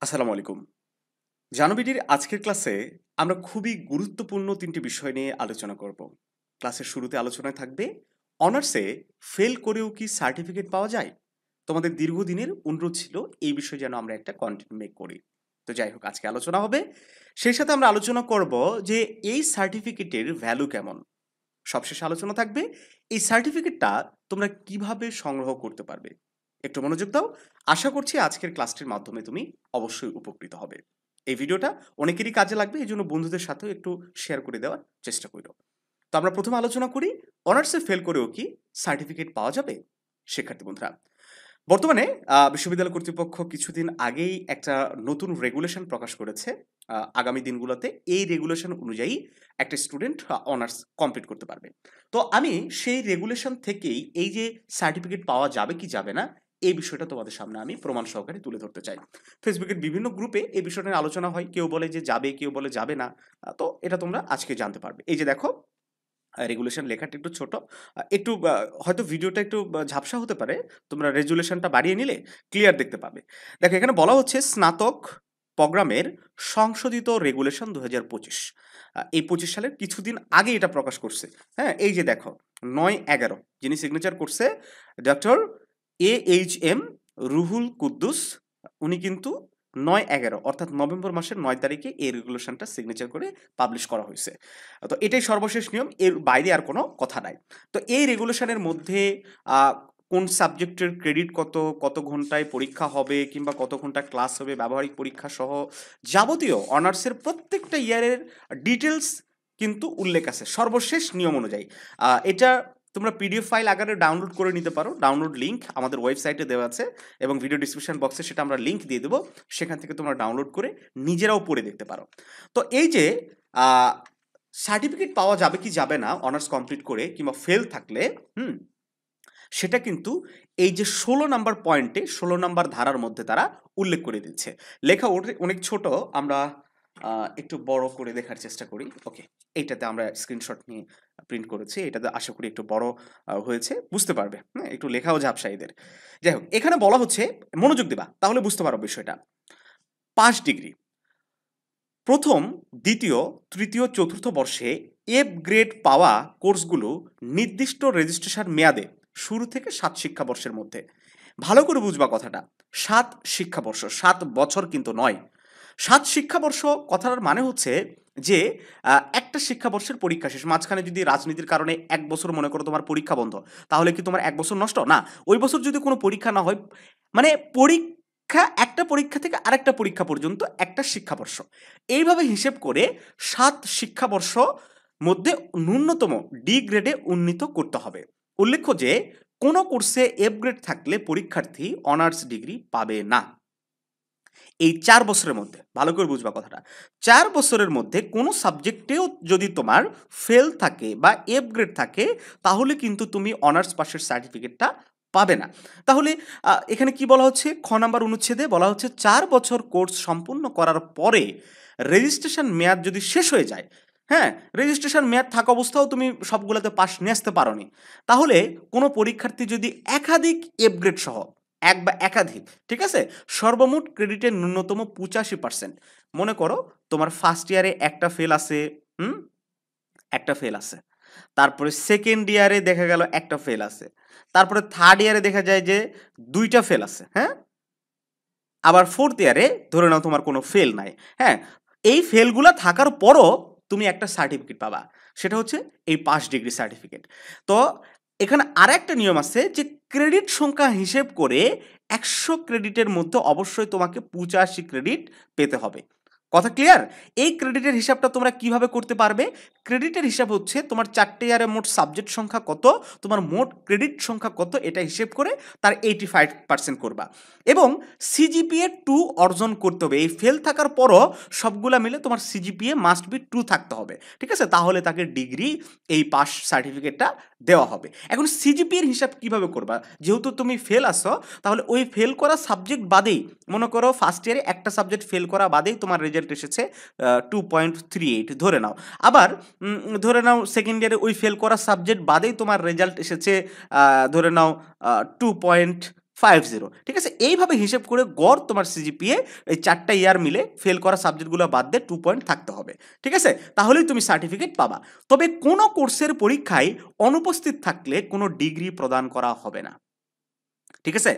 আসসালামু আলাইকুম। জানবিডির আজকের ক্লাসে আমরা খুবই গুরুত্বপূর্ণ ৩টি বিষয় নিয়ে আলোচনা করব। ক্লাসের শুরুতে আলোচনায় থাকবে অনার্সে ফেল করেও কি সার্টিফিকেট পাওয়া যায়? তোমাদের দীর্ঘদিনের অনুরোধ ছিল এই বিষয়ে যেন আমরা একটা কনটেন্ট মেক করি। তো যাই হোক আজকে আলোচনা হবে। সেই সাথে আমরা আলোচনা করব যে এই সার্টিফিকেটের ভ্যালু কেমন? সবশেষে আলোচনা থাকবে এই সার্টিফিকেটটা তোমরা কিভাবে সংগ্রহ করতে পারবে। একটু মনোযোগ দাও। আশা করছি আজকের ক্লাসটির মাধ্যমে তুমি অবশ্যই উপকৃত হবে। এই ভিডিওটা অনেকেরই কাজে লাগবে, এই জন্য বন্ধুদের সাথেও একটু শেয়ার করে দেওয়ার চেষ্টা করো। তো আমরা প্রথমে আলোচনা করি অনার্সে ফেল করেও কি সার্টিফিকেট পাওয়া যাবে। শিক্ষার্থী বন্ধুরা, বর্তমানে বিশ্ববিদ্যালয় কর্তৃপক্ষ কিছুদিন আগেই একটা নতুন রেগুলেশন প্রকাশ করেছে। আগামী দিনগুলোতে এই রেগুলেশন অনুযায়ী একটা স্টুডেন্ট অনার্স কমপ্লিট করতে পারবে। তো আমি সেই রেগুলেশন থেকেই এই যে সার্টিফিকেট পাওয়া যাবে কি যাবে না, এই বিষয়টা তোমাদের সামনে আমি প্রমাণ সহকারে তুলে ধরতে চাই। ফেসবুকের বিভিন্ন গ্রুপে এই বিষয়টা নিয়ে আলোচনা হয়, কেউ বলে যে যাবে, কেউ বলে যাবে না। তো এটা তোমরা আজকে জানতে পারবে। এই যে দেখো, রেগুলেশন লেখাটা একটু ছোট। একটু হয়তো ভিডিওটা একটু ঝাপসা হতে পারে। তোমরা রেজোলিউশনটা বাড়িয়ে নিলে ক্লিয়ার দেখতে পাবে। দেখো এখানে বলা হচ্ছে স্নাতক প্রোগ্রামের সংশোধিত রেগুলেশন ২০২৫। এই ২৫ সালের কিছুদিন আগে এটা প্রকাশ করছে। হ্যাঁ? এই যে দেখো ৯/১১ যিনি সিগনেচার করছে ডক্টর AHM রুহুল কুদ্দুস। উনি কিন্তু ৯/১১ অর্থাৎ নভেম্বর মাসের ৯ তারিখে এই রেগুলেশনটা সিগনেচার করে পাবলিশ করা হয়েছে। তো এটাই সর্বশেষ নিয়ম, এর বাইরে আর কোনো কথা নাই। তো এই রেগুলেশনের মধ্যে আ কোন সাবজেক্টের ক্রেডিট কত, কত ঘন্টায় পরীক্ষা হবে কিংবা কত ঘন্টা ক্লাস হবে, ব্যবহারিক পরীক্ষা সহ যাবতীয় অনার্সের প্রত্যেকটা ইয়ারের ডিটেইলস কিন্তু উল্লেখ আছে সর্বশেষ নিয়ম অনুযায়ী। এটা তোমরা পিডিএফ ফাইল আকারে ডাউনলোড করে নিতে পারো। ডাউনলোড লিংক আমাদের ওয়েবসাইটে দেওয়া আছে এবং ভিডিও ডেসক্রিপশন বক্সে সেটা আমরা লিংক দিয়ে দেবো। সেখান থেকে তোমরা ডাউনলোড করে নিজেরাও পড়ে দেখতে পারো। তো এই যে আ সার্টিফিকেট পাওয়া যাবে কি যাবে না অনার্স কমপ্লিট করে কিংবা ফেল থাকলে, হুম? সেটা কিন্তু এই যে ১৬ নাম্বার পয়েন্টে ১৬ নাম্বার ধারার মধ্যে তারা উল্লেখ করে দিচ্ছে। লেখা অনেক ছোট, আমরা একটু বড় করে দেখার চেষ্টা করি। ওকে, এইটাতে আমরা স্ক্রিনশট নিয়ে প্রিন্ট করেছি। এটাতে আশা করি একটু বড় হয়েছে, বুঝতে পারবে। হ্যাঁ? একটু লেখাও ঝাপসা এদের। যাই হোক, এখানে বলা হচ্ছে, মনোযোগ দিবা তাহলে বুঝতে পারো বিষয়টা। পাস ডিগ্রি ১ম, ২য়, তৃতীয়, চতুর্থ বর্ষে এফ গ্রেড পাওয়া কোর্সগুলো নির্দিষ্ট রেজিস্ট্রেশন মেয়াদে শুরু থেকে ৭ শিক্ষাবর্ষের মধ্যে। ভালো করে বুঝবা কথাটা। ৭ শিক্ষাবর্ষ, ৭ বছর কিন্তু নয়। ৭ শিক্ষাবর্ষ কথাটার মানে হচ্ছে যে একটা শিক্ষাবর্ষের পরীক্ষা শেষ। মাঝখানে যদি রাজনীতির কারণে ১ বছর মনে করো তোমার পরীক্ষা বন্ধ, তাহলে কি তোমার ১ বছর নষ্ট? না। ওই বছর যদি কোনো পরীক্ষা না হয়, মানে একটা পরীক্ষা থেকে আরেকটা পরীক্ষা পর্যন্ত একটা শিক্ষাবর্ষ। এইভাবে হিসেব করে ৭ শিক্ষাবর্ষ মধ্যে ন্যূনতম ডি গ্রেডে উন্নীত করতে হবে। উল্লেখ্য যে কোনো কোর্সে এফ গ্রেড থাকলে পরীক্ষার্থী অনার্স ডিগ্রি পাবে না। এই ৪ বছরের মধ্যে ভালো করে বুঝবা কথাটা। ৪ বছরের মধ্যে কোনো সাবজেক্টেও যদি তোমার ফেল থাকে বা এফ গ্রেড থাকে, তাহলে কিন্তু তুমি অনার্স পাসের সার্টিফিকেটটা পাবে না। তাহলে এখানে কি বলা হচ্ছে? খ নাম্বার অনুচ্ছেদে বলা হচ্ছে ৪ বছর কোর্স সম্পূর্ণ করার পরে রেজিস্ট্রেশন মেয়াদ যদি শেষ হয়ে যায়, হ্যাঁ? রেজিস্ট্রেশন মেয়াদ থাকা অবস্থাও তুমি সবগুলাতে পাস নিয়ে আসতে পারোনি। তাহলে কোনো পরীক্ষার্থী যদি একাধিক এফ গ্রেড সহ, এক বা একাধিক, ঠিক আছে? সর্বমোট ক্রেডিটের ন্যূনতম ৮৫%। মনে করো তোমার ফার্স্ট ইয়ারে একটা ফেল আছে, হুম? একটা ফেল আছে। তারপরে সেকেন্ড ইয়ারে দেখা গেল একটা ফেল আছে। তারপরে থার্ড ইয়ারে দেখা যায় যে ২ টা ফেল আছে, হ্যাঁ? আবার ফোর্থ ইয়ারে ধরে নাও তোমার কোনো ফেল নাই, হ্যাঁ? এই ফেলগুলা থাকার পরও তুমি একটা সার্টিফিকেট পাবা। সেটা হচ্ছে এই পাস ডিগ্রি সার্টিফিকেট। তো এখানে আরেকটা নিয়ম আছে যে ক্রেডিট সংখ্যা হিসেব করে ১০০ ক্রেডিটের মধ্যে অবশ্যই তোমাকে ৮৫ ক্রেডিট পেতে হবে। কথা ক্লিয়ার? এই ক্রেডিটের হিসাবটা তোমরা কিভাবে করতে পারবে? ক্রেডিটের হিসাব হচ্ছে তোমার ৪ টে ইয়ারে মোট সাবজেক্ট সংখ্যা কত, তোমার মোট ক্রেডিট সংখ্যা কত, এটা হিসেব করে তার 85% করবা। এবং সিজিপিএ 2 অর্জন করতে হবে। এই ফেল থাকার পরও সবগুলা মিলে তোমার সিজিপিএ মাস্ট বি 2 থাকতে হবে। ঠিক আছে? তাহলে তাকে ডিগ্রি, এই পাস সার্টিফিকেটটা দেওয়া হবে। এখন সিজিপিএ এর হিসাব কিভাবে করবা? যেহেতু তুমি ফেল আসো, তাহলে ওই ফেল করা সাবজেক্ট বাদেই, মনে করো ফার্স্ট ইয়ারে একটা সাবজেক্ট ফেল করা বাদেই তোমার রেজাল্ট এসেছে 2.38 ধরে নাও। আবার ধরে নাও সেকেন্ড ইয়ারে ওই ফেল করা সাবজেক্ট বাদেই তোমার রেজাল্ট এসেছে ধরে নাও 2.5 50, ঠিক আছে? এইভাবে হিসেব করে গড় তোমার সিজিপিএ এই 4টা ইয়ার মিলে ফেল করা সাবজেক্টগুলো বাদ দিয়ে 2 পয়েন্ট থাকতে হবে, ঠিক আছে? তাহলেই তুমি সার্টিফিকেট পাবা। তবে কোনো কোর্সের পরীক্ষায় অনুপস্থিত থাকলে কোনো ডিগ্রি প্রদান করা হবে না, ঠিক আছে?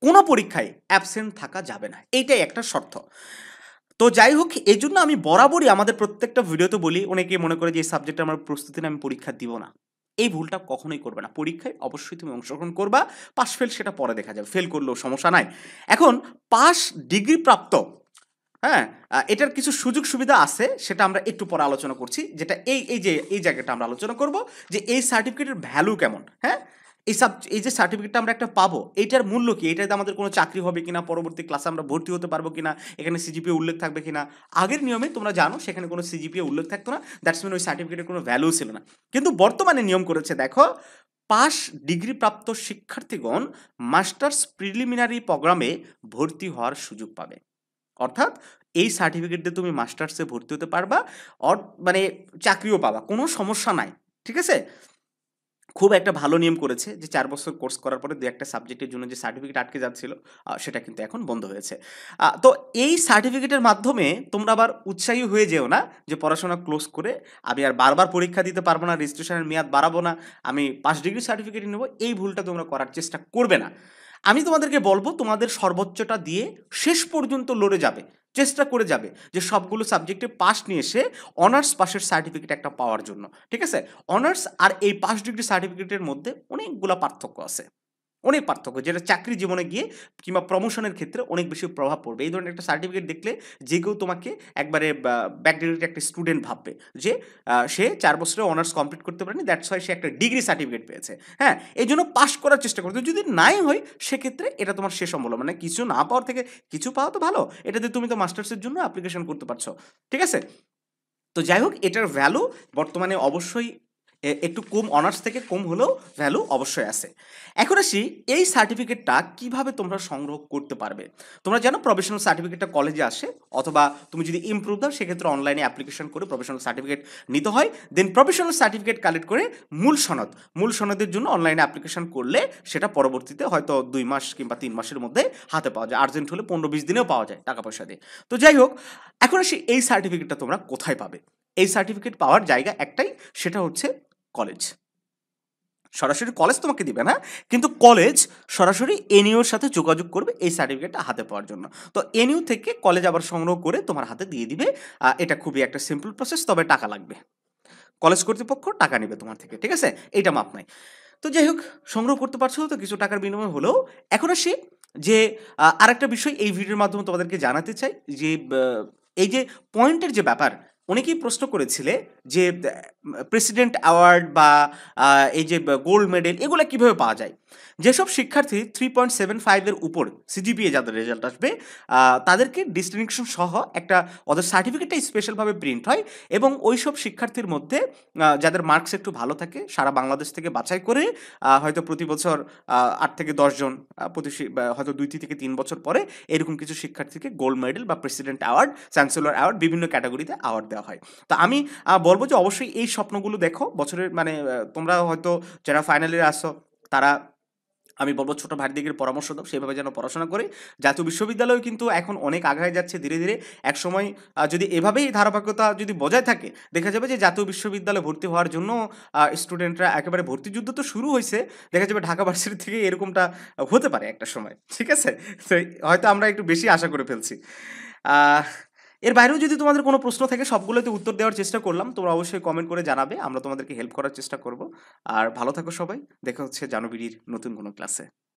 কোনো পরীক্ষায় অ্যাবসেন্ট থাকা যাবে না, এইটাই একটা শর্ত। তো যাই হোক, এই জন্য আমি বরাবরই আমাদের প্রত্যেকটা ভিডিওতে বলি, অনেকে মনে করে যে এই সাবজেক্টে আমার প্রস্তুতি না, আমি পরীক্ষা দিব না। এই ভুলটা কখনোই করবে না। পরীক্ষায় অবশ্যই তুমি অংশগ্রহণ করবা। পাস ফেল সেটা পরে দেখা যাবে, ফেল করলেও সমস্যা নাই। এখন পাস ডিগ্রি প্রাপ্ত, হ্যাঁ, এটার কিছু সুযোগ সুবিধা আছে, সেটা আমরা একটু পরে আলোচনা করছি। যেটা এই জায়গাটা আমরা আলোচনা করব যে এই সার্টিফিকেটের ভ্যালু কেমন, হ্যাঁ? এই যে সার্টিফিকেটটা আমরা একটা পাবো, এইটার মূল্য কি? এটাতে আমাদের কোনো চাকরি হবে কিনা, পরবর্তী ক্লাসে আমরা ভর্তি হতে পারবো কিনা, এখানে সিজিপিএ উল্লেখ থাকবে কিনা। আগের নিয়মে তোমরা জানো সেখানে কোনো সিজিপিএ উল্লেখ থাকতো না, দ্যাটস মিন ওই সার্টিফিকেটের কোনো ভ্যালু ছিল না। কিন্তু বর্তমানে নিয়ম করেছে, দেখো, পাস ডিগ্রি প্রাপ্ত শিক্ষার্থীগণ মাস্টার্স প্রিলিমিনারি প্রোগ্রামে ভর্তি হওয়ার সুযোগ পাবে। অর্থাৎ এই সার্টিফিকেট দিয়ে তুমি মাস্টার্সে ভর্তি হতে পারবা, মানে চাকরিও পাবা, কোনো সমস্যা নাই, ঠিক আছে? খুব একটা ভালো নিয়ম করেছে যে 4 বছর কোর্স করার পরে 2-একটা সাবজেক্টের জন্য যে সার্টিফিকেট আটকে যাচ্ছিল, সেটা কিন্তু এখন বন্ধ হয়েছে। তো এই সার্টিফিকেটের মাধ্যমে তোমরা আবার উৎসাহী হয়ে যেও না যে পড়াশোনা ক্লোজ করে আমি আর বারবার পরীক্ষা দিতে পারবো না, রেজিস্ট্রেশনের মেয়াদ বাড়াবো না, আমি পাস ডিগ্রি সার্টিফিকেটই নেবো। এই ভুলটা তোমরা করার চেষ্টা করবে না। আমি তোমাদেরকে বলবো তোমাদের সর্বোচ্চটা দিয়ে শেষ পর্যন্ত লড়ে যাবে, চেষ্টা করে যাবে যে সবগুলো সাবজেক্টে পাস নিয়ে এসে অনার্স পাসের সার্টিফিকেট একটা পাওয়ার জন্য, ঠিক আছে? অনার্স আর এই পাস ডিগ্রি সার্টিফিকেটের মধ্যে অনেকগুলো পার্থক্য আছে, অনেক পার্থক্য, যেটা চাকরি জীবনে গিয়ে কিংবা প্রমোশনের ক্ষেত্রে অনেক বেশি প্রভাব পড়বে। এই ধরনের একটা সার্টিফিকেট দেখলে যে কেউ তোমাকে একবারে ব্যাকডেটেড একটা স্টুডেন্ট ভাববে যে সে 4 বছরে অনার্স কমপ্লিট করতে পারেনি, দ্যাটস ওয়াই সে একটা ডিগ্রি সার্টিফিকেট পেয়েছে। হ্যাঁ, এই জন্য পাস করার চেষ্টা করতে, যদি নাই হয় সেক্ষেত্রে এটা তোমার শেষ সম্বল, মানে কিছু না পাওয়ার থেকে কিছু পাওয়া তো ভালো, এটাতে তুমি তো মাস্টার্সের জন্য অ্যাপ্লিকেশন করতে পারছো, ঠিক আছে? তো যাই হোক, এটার ভ্যালু বর্তমানে অবশ্যই একটু কম, অনার্স থেকে কম হলেও ভ্যালু অবশ্যই আছে। এখন আসি এই সার্টিফিকেটটা কিভাবে তোমরা সংগ্রহ করতে পারবে। তোমরা জানো প্রফেশনাল সার্টিফিকেটটা কলেজে আসে, অথবা তুমি যদি ইমপ্রুভ দাও সেক্ষেত্রে অনলাইনে অ্যাপ্লিকেশন করে প্রফেশনাল সার্টিফিকেট নিতে হয়। দেন প্রফেশনাল সার্টিফিকেট কালেক্ট করে মূল সনদের জন্য অনলাইনে অ্যাপ্লিকেশন করলে সেটা পরবর্তীতে হয়তো 2 মাস কিংবা 3 মাসের মধ্যে হাতে পাওয়া যায়, আর্জেন্ট হলে 15-20 দিনেও পাওয়া যায় টাকা পয়সা দিয়ে। তো যাই হোক, এখন আসি এই সার্টিফিকেটটা তোমরা কোথায় পাবে। এই সার্টিফিকেট পাওয়ার জায়গা একটাই, সেটা হচ্ছে কলেজ। সরাসরি কলেজ তোমাকে দিবে না, কিন্তু কলেজ সরাসরি এনইউর সাথে যোগাযোগ করবে এই সার্টিফিকেটটা হাতে পাওয়ার জন্য। তো এনইউ থেকে কলেজ আবার সংগ্রহ করে তোমার হাতে দিয়ে দিবে। এটা খুবই একটা সিম্পল প্রসেস, তবে টাকা লাগবে। কলেজ কর্তৃপক্ষ টাকা নেবে তোমার থেকে, ঠিক আছে? এইটা মাপ নাই। তো যাই হোক, সংগ্রহ করতে পারছো তো কিছু টাকার বিনিময়ে হলেও। এখন আসি যে আরেকটা বিষয় এই ভিডিওর মাধ্যমে তোমাদেরকে জানাতে চাই যে এই যে পয়েন্টের যে ব্যাপার, অনেকেই প্রশ্ন করেছিলে যে প্রেসিডেন্ট অ্যাওয়ার্ড বা এই যে গোল্ড মেডেল এগুলো কিভাবে পাওয়া যায়। যেসব শিক্ষার্থী 3.75 এর উপর সিজিপিএ যাদের রেজাল্ট আসবে, তাদেরকে ডিস্টিংশন সহ একটা ওদের সার্টিফিকেটটা স্পেশালভাবে প্রিন্ট হয়, এবং ওই সব শিক্ষার্থীর মধ্যে যাদের মার্কস একটু ভালো থাকে সারা বাংলাদেশ থেকে বাছাই করে হয়তো প্রতি বছর 8 থেকে 10 জন, হয়তো 2 থেকে 3 বছর পরে এরকম কিছু শিক্ষার্থীকে গোল্ড মেডেল বা প্রেসিডেন্ট অ্যাওয়ার্ড, চ্যান্সেলর অ্যাওয়ার্ড, বিভিন্ন ক্যাটাগরিতে অ্যাওয়ার্ড দেওয়া হয়। তো আমি বলবো যে অবশ্যই এই স্বপ্নগুলো দেখো বছরের, মানে তোমরা হয়তো যারা ফাইনাল ইয়ারে আসো তারা, আমি বলবো ছোট ভাইয়ের দিকের পরামর্শ দাও, সেভাবে যেন পড়াশোনা করে। জাতীয় বিশ্ববিদ্যালয় কিন্তু এখন অনেক আগায় যাচ্ছে ধীরে ধীরে। একসময় যদি এভাবেই ধারাবাহিকতা যদি বজায় থাকে, দেখা যাবে যে জাতীয় বিশ্ববিদ্যালয়ে ভর্তি হওয়ার জন্য স্টুডেন্টরা একেবারে ভর্তি যুদ্ধ তো শুরু হয়েছে, দেখা যাবে ঢাকা ভার্সিটি থেকে এরকমটা হতে পারে একটা সময়, ঠিক আছে? তো হয়তো আমরা একটু বেশি আশা করে ফেলছি। আহ, এর বাইরেও যদি তোমাদের কোনো প্রশ্ন থাকে, সবগুলোতে উত্তর দেওয়ার চেষ্টা করলাম, তোমরা অবশ্যই কমেন্ট করে জানাবে, আমরা তোমাদেরকে হেল্প করার চেষ্টা করব। আর ভালো থাকো সবাই, দেখা হচ্ছে জানুবিডির নতুন কোনো ক্লাসে।